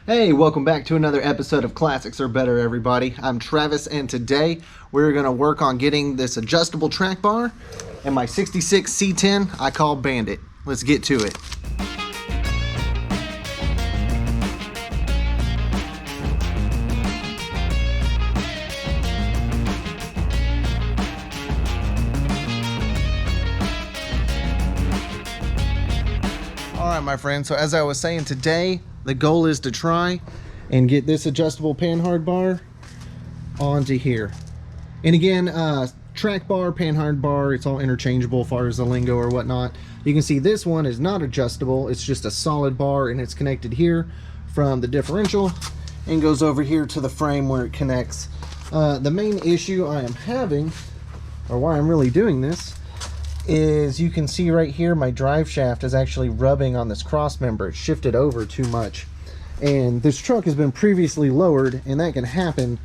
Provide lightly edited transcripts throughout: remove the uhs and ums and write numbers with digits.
Hey, welcome back to another episode of Classics Are Better, everybody. I'm Travis, and today we're going to work on getting this adjustable track bar and my 66 C10 I call Bandit. Let's get to it. Alright, my friends, so as I was saying, today the goal is to try and get this adjustable panhard bar onto here. And again, track bar, panhard bar, it's all interchangeable as far as the lingo or whatnot. You can see this one is not adjustable, it's just a solid bar, and it's connected here from the differential and goes over here to the frame where it connects. The main issue I am having, or why I'm really doing this, is you can see right here my drive shaft is actually rubbing on this cross member. It's shifted over too much, and this truck has been previously lowered, and that can happen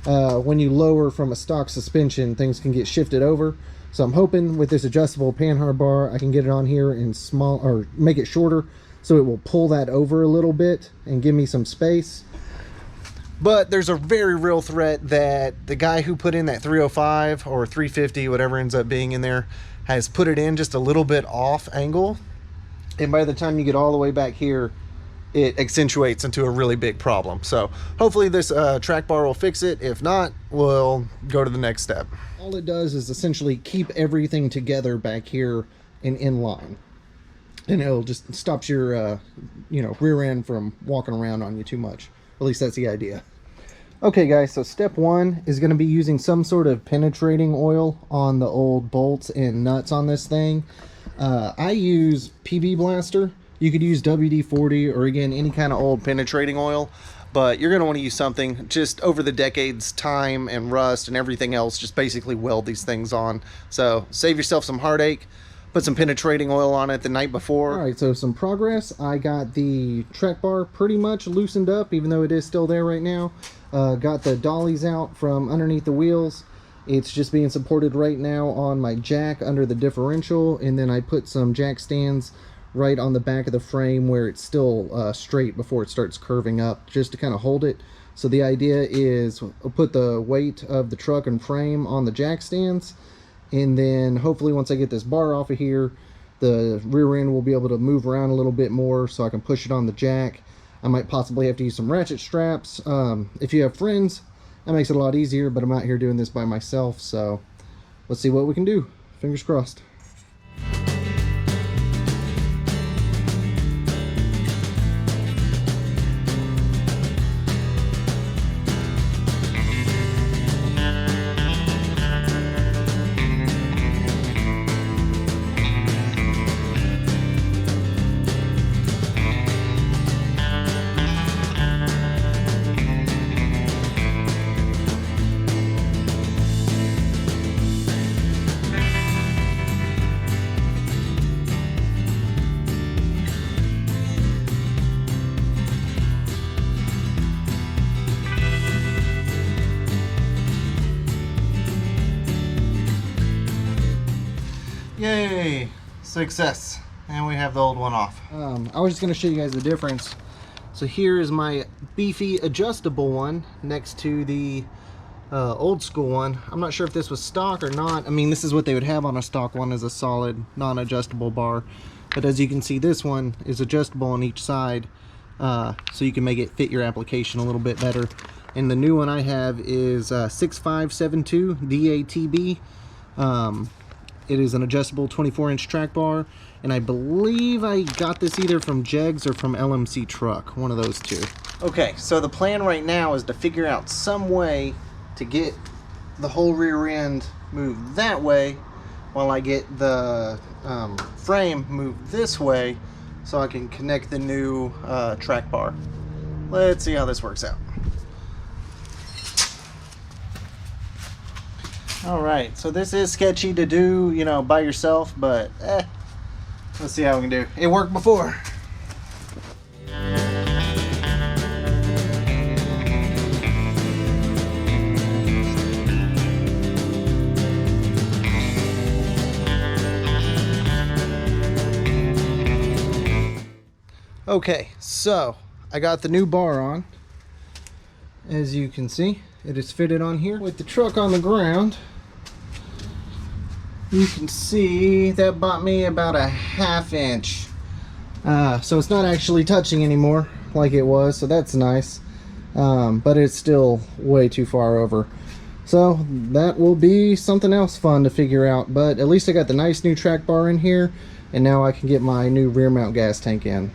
when you lower from a stock suspension. Things can get shifted over, so I'm hoping with this adjustable panhard bar I can get it on here in small, or make it shorter so it will pull that over a little bit and give me some space. But there's a very real threat that the guy who put in that 305 or 350, whatever ends up being in there, has put it in just a little bit off angle, and by the time you get all the way back here, it accentuates into a really big problem. So hopefully this track bar will fix it. If not, we'll go to the next step. All it does is essentially keep everything together back here and in line, and it'll just stops your rear end from walking around on you too much. At least that's the idea. Okay guys, so step one is going to be using some sort of penetrating oil on the old bolts and nuts on this thing. I use PB Blaster. You could use WD-40 or again any kind of old penetrating oil, but you're going to want to use something just over the decades, time and rust and everything else. Just basically weld these things on. So save yourself some heartache. Put some penetrating oil on it the night before. All right, so some progress. I got the track bar pretty much loosened up, even though it is still there right now. Got the dollies out from underneath the wheels. It's just being supported right now on my jack under the differential, and then I put some jack stands right on the back of the frame where it's still straight before it starts curving up, just to kind of hold it. So the idea is I'll put the weight of the truck and frame on the jack stands, and then hopefully once I get this bar off of here, the rear end will be able to move around a little bit more so I can push it on the jack. I might possibly have to use some ratchet straps. If you have friends, that makes it a lot easier, but I'm out here doing this by myself, so let's see what we can do. Fingers crossed. Yay! Success! And we have the old one off. I was just going to show you guys the difference. So here is my beefy adjustable one next to the old school one. I'm not sure if this was stock or not. I mean, this is what they would have on a stock one, as a solid non-adjustable bar. But as you can see, this one is adjustable on each side, so you can make it fit your application a little bit better. And the new one I have is 6572 DATB. It is an adjustable 24-inch track bar, and I believe I got this either from Jegs or from LMC Truck, one of those two. Okay, so the plan right now is to figure out some way to get the whole rear end moved that way while I get the frame moved this way so I can connect the new track bar. Let's see how this works out. Alright, so this is sketchy to do, you know, by yourself, but let's see how we can do. It worked before. Okay, so I got the new bar on. As you can see, it is fitted on here. With the truck on the ground, you can see that bought me about a 1/2 inch. So it's not actually touching anymore like it was, so that's nice. But it's still way too far over. So that will be something else fun to figure out. But at least I got the nice new track bar in here, and now I can get my new rear mount gas tank in.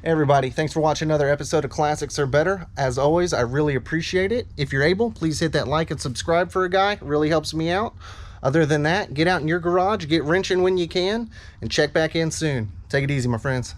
Everybody, thanks for watching another episode of Classics Are Better. As always, I really appreciate it. If you're able, please hit that like and subscribe for a guy. It really helps me out. Other than that, get out in your garage, get wrenching when you can, and check back in soon. Take it easy, my friends.